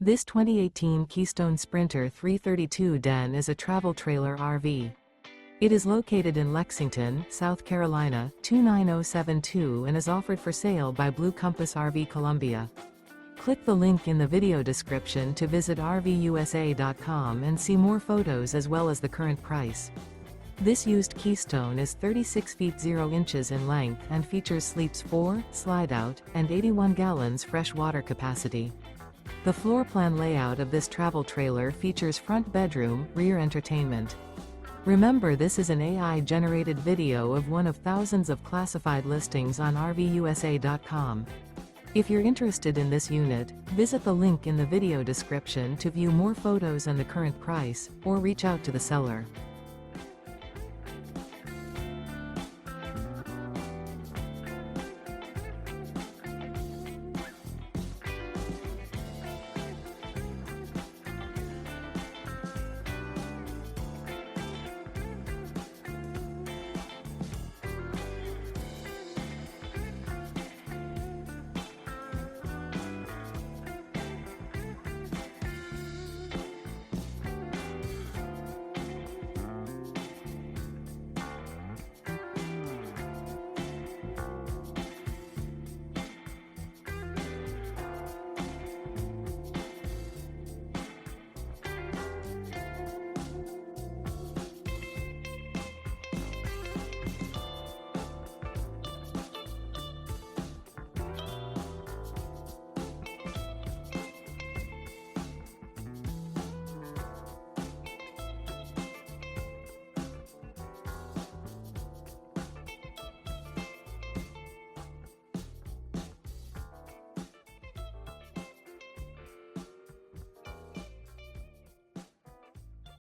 This 2018 Keystone Sprinter 332 Den is a travel trailer RV. It is located in Lexington, South Carolina, 29072 and is offered for sale by Blue Compass RV Columbia. Click the link in the video description to visit RVUSA.com and see more photos as well as the current price. This used Keystone is 36 feet 0 inches in length and features sleeps 4, Slideout, and 81 gallons fresh water capacity. The floor plan layout of this travel trailer features front bedroom, rear entertainment. Remember, this is an AI-generated video of one of thousands of classified listings on RVUSA.com. If you're interested in this unit, visit the link in the video description to view more photos and the current price, or reach out to the seller.